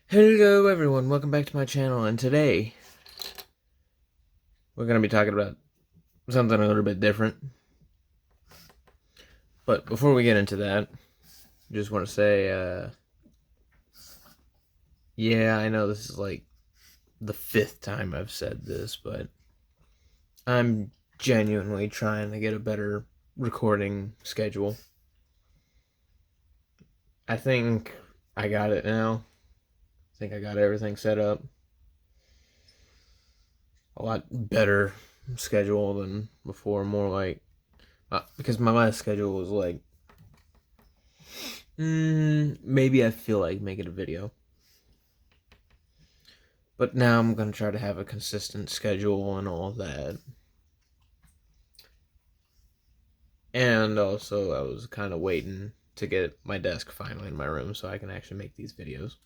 Hello everyone, welcome back to my channel, and today we're going to be talking about something a little bit different. But before we get into that, I just want to say, yeah, I know this is like the 5th time I've said this, but I'm genuinely trying to get a better recording schedule. I think I got it now. I think I got everything set up. A lot better schedule than before, more like, because my last schedule was like, maybe I feel like making a video. But now I'm going to try to have a consistent schedule and all that. And also, I was kind of waiting to get my desk finally in my room so I can actually make these videos.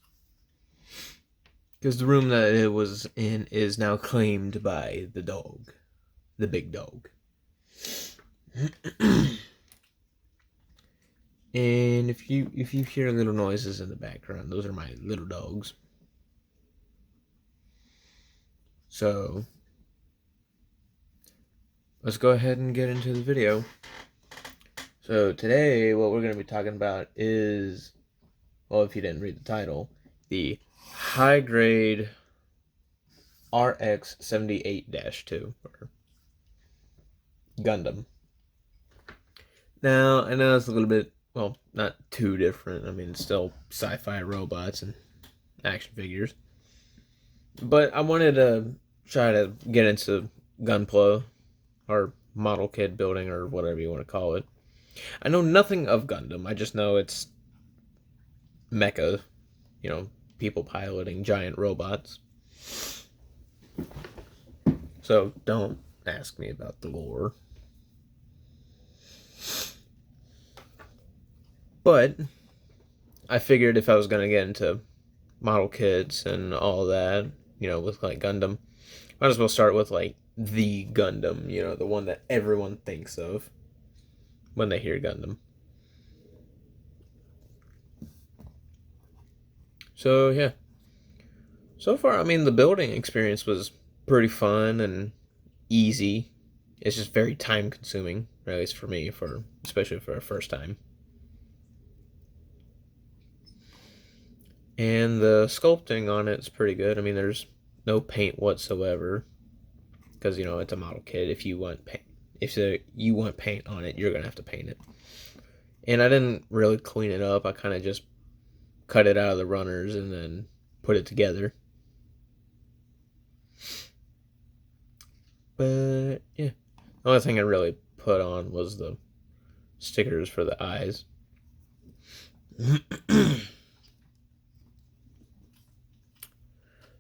Because the room that it was in is now claimed by the dog. The big dog. And if you hear little noises in the background, those are my little dogs. So, let's go ahead and get into the video. So today, what we're going to be talking about is, well, if you didn't read the title, the high-grade RX-78-2, or Gundam. Now, I know it's a little bit, well, not too different. I mean, it's still sci-fi robots and action figures. But I wanted to try to get into gunpla, or model kit building, or whatever you want to call it. I know nothing of Gundam. I just know it's mecha, people piloting giant robots. So don't ask me about the lore. But I figured if I was going to get into model kits and all that, with like Gundam, might as well start with like the Gundam, the one that everyone thinks of when they hear Gundam. So yeah. So far, I mean, the building experience was pretty fun and easy. It's just very time consuming, at least for me, especially for a first time. And the sculpting on it is pretty good. I mean, there's no paint whatsoever, because it's a model kit. If you want paint on it, you're gonna have to paint it. And I didn't really clean it up. I kind of just cut it out of the runners and then put it together. But yeah, the only thing I really put on was the stickers for the eyes.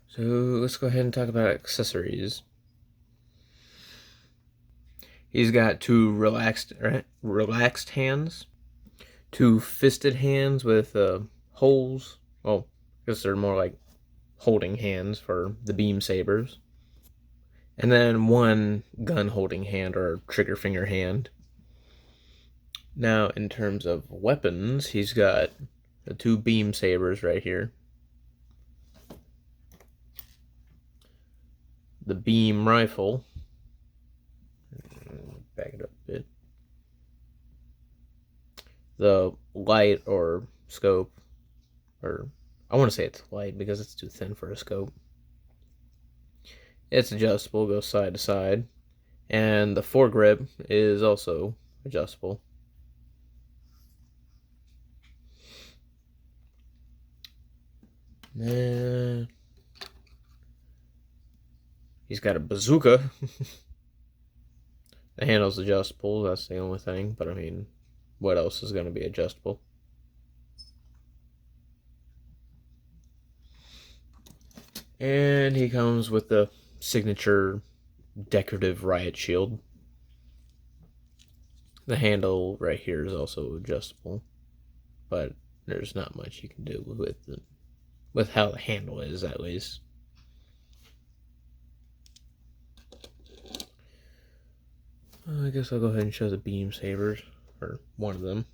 So let's go ahead and talk about accessories. He's got 2 relaxed hands, 2 fisted hands with holes. Well, I guess they're more like holding hands for the beam sabers. And then 1 gun holding hand, or trigger finger hand. Now, in terms of weapons, he's got the 2 beam sabers right here. The beam rifle. Back it up a bit. The light or scope, or I want to say it's light because it's too thin for a scope. It's adjustable, goes side to side. And the foregrip is also adjustable. Then he's got a bazooka. The handle's adjustable, that's the only thing. But I mean, what else is going to be adjustable? And he comes with the signature decorative riot shield. The handle right here is also adjustable, but there's not much you can do with how the handle is, at least. I guess I'll go ahead and show the beam sabers, or one of them.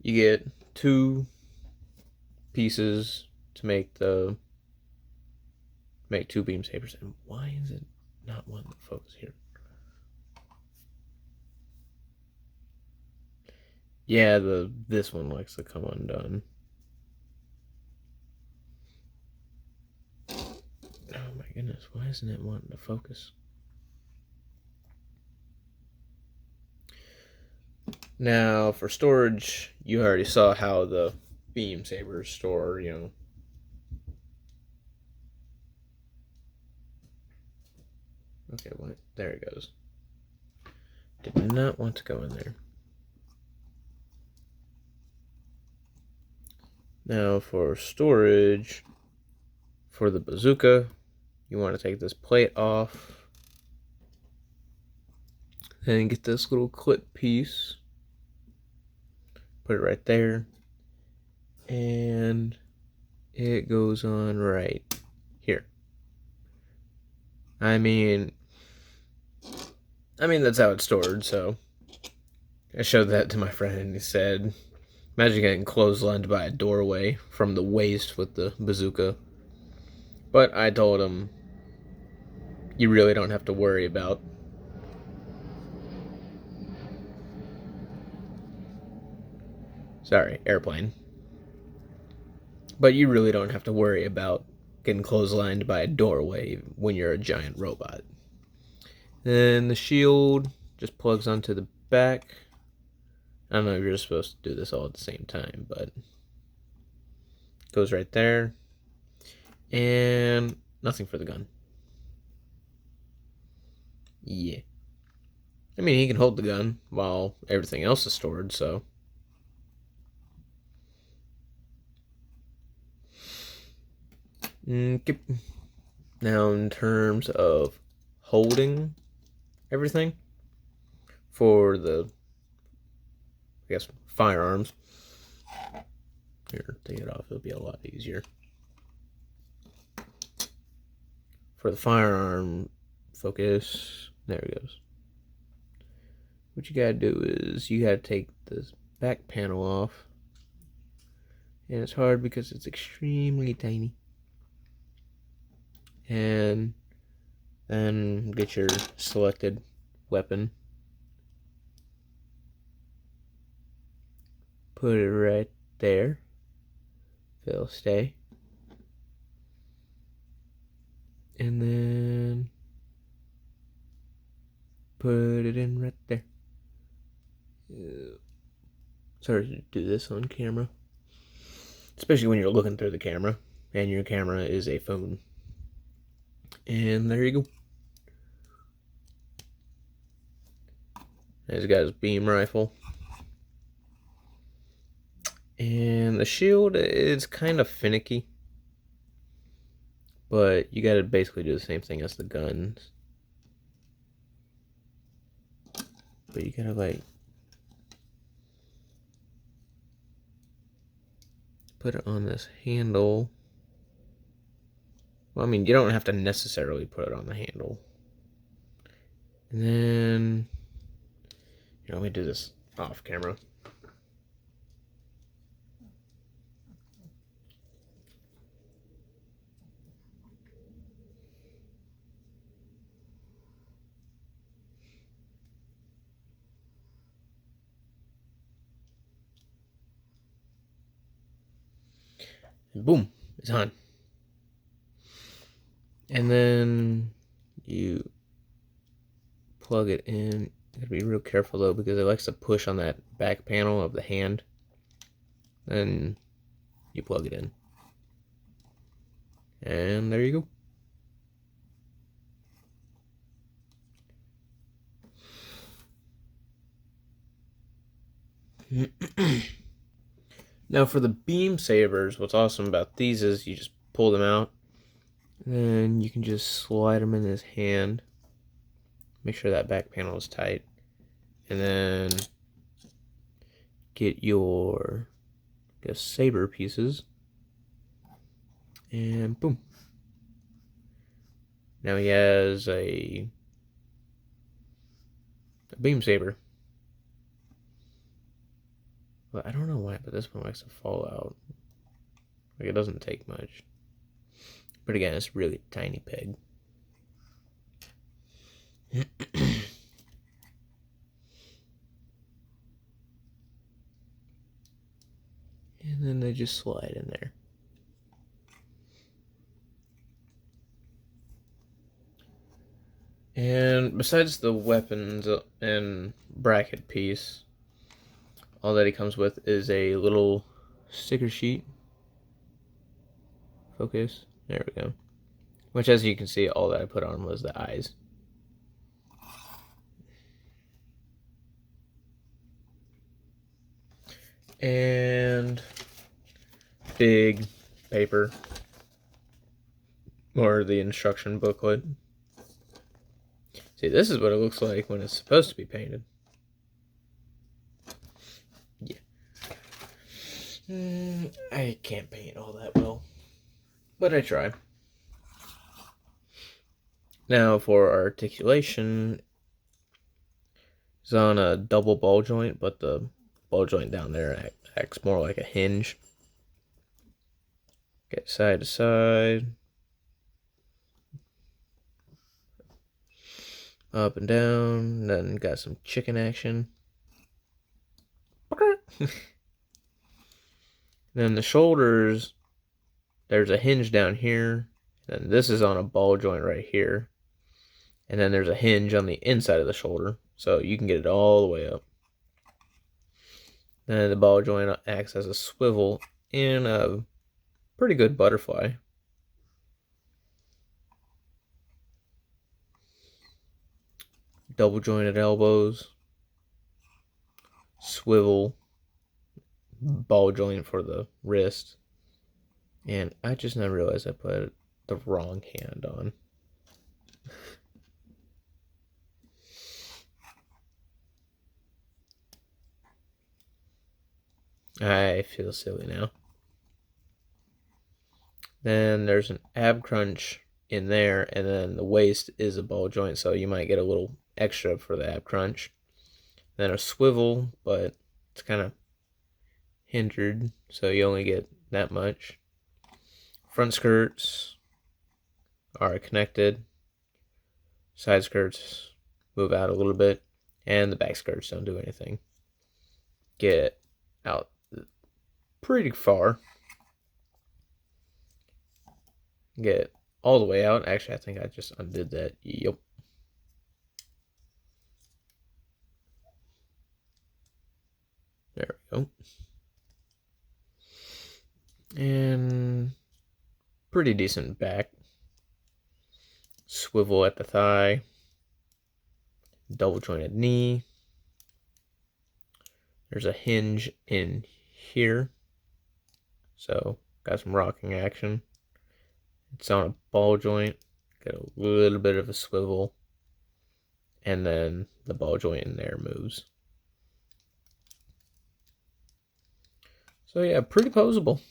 you get 2 pieces to make 2 beam sabers. And why is it not wanting to focus here? Yeah, this one likes to come undone. Oh my goodness, why isn't it wanting to focus? Now, for storage, you already saw how the beam sabers store, Okay, what? There it goes. Did not want to go in there. Now, for storage, for the bazooka, you want to take this plate off. Then get this little clip piece. Put it right there. And it goes on right here. I mean, that's how it's stored, so I showed that to my friend and he said, imagine getting clotheslined by a doorway from the waist with the bazooka. But I told him, you really don't have to worry about airplane. But you really don't have to worry about getting clotheslined by a doorway when you're a giant robot. Then the shield just plugs onto the back. I don't know if you're supposed to do this all at the same time, but it goes right there. And nothing for the gun. Yeah. I mean, he can hold the gun while everything else is stored, so. Okay. Now, in terms of holding everything for the, I guess, firearms. Here, take it off. It'll be a lot easier. For the firearm focus, there it goes. What you gotta do is you gotta take this back panel off. And it's hard because it's extremely tiny. And then get your selected weapon. Put it right there. It'll stay. And then put it in right there. Sorry to do this on camera. Especially when you're looking through the camera. And your camera is a phone. And there you go. He's got his beam rifle. And the shield is kind of finicky. But you gotta basically do the same thing as the guns. But you gotta put it on this handle. Well, I mean, you don't have to necessarily put it on the handle. And then, let me do this off camera. And boom, it's on. And then you plug it in. You gotta be real careful though, because it likes to push on that back panel of the hand. Then you plug it in. And there you go. Now for the beam sabers, what's awesome about these is you just pull them out. Then you can just slide them in his hand. Make sure that back panel is tight. And then get your, saber pieces. And boom. Now he has a beam saber. But I don't know why, but this one likes to fall out. Like, it doesn't take much. But again, it's really tiny peg. And then they just slide in there. And besides the weapons and bracket piece, all that he comes with is a little sticker sheet. Focus. There we go. Which, as you can see, all that I put on was the eyes. And big paper, or the instruction booklet. See, this is what it looks like when it's supposed to be painted. Yeah. I can't paint all that well, but I try. Now for articulation, it's on a double ball joint, but the ball joint down there acts more like a hinge. Get side to side, up and down, then got some chicken action. Then the shoulders, there's a hinge down here, and this is on a ball joint right here. And then there's a hinge on the inside of the shoulder, so you can get it all the way up. Then the ball joint acts as a swivel and a pretty good butterfly. Double jointed elbows, swivel, ball joint for the wrist. And I just now realized I put the wrong hand on. I feel silly now. Then there's an ab crunch in there, and then the waist is a ball joint, so you might get a little extra for the ab crunch. Then a swivel, but it's kind of hindered, so you only get that much. Front skirts are connected. Side skirts move out a little bit, and the back skirts don't do anything. Get out pretty far. Get all the way out. Actually, I think I just undid that. Yep. There we go. And pretty decent back. Swivel at the thigh. Double jointed knee. There's a hinge in here. So, got some rocking action. It's on a ball joint. Got a little bit of a swivel. And then the ball joint in there moves. So yeah, pretty posable.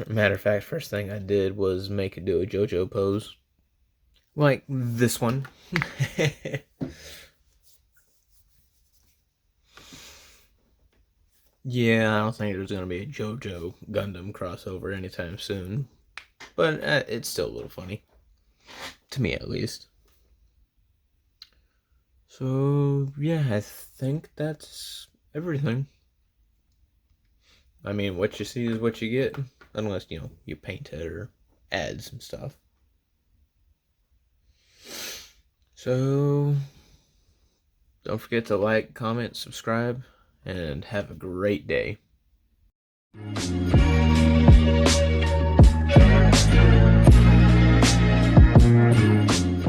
Matter of fact, first thing I did was make it do a JoJo pose. Like this one. Yeah, I don't think there's going to be a JoJo Gundam crossover anytime soon. But it's still a little funny. To me, at least. So, yeah, I think that's everything. I mean, what you see is what you get. Unless, you paint it or add some stuff. So, don't forget to like, comment, subscribe, and have a great day.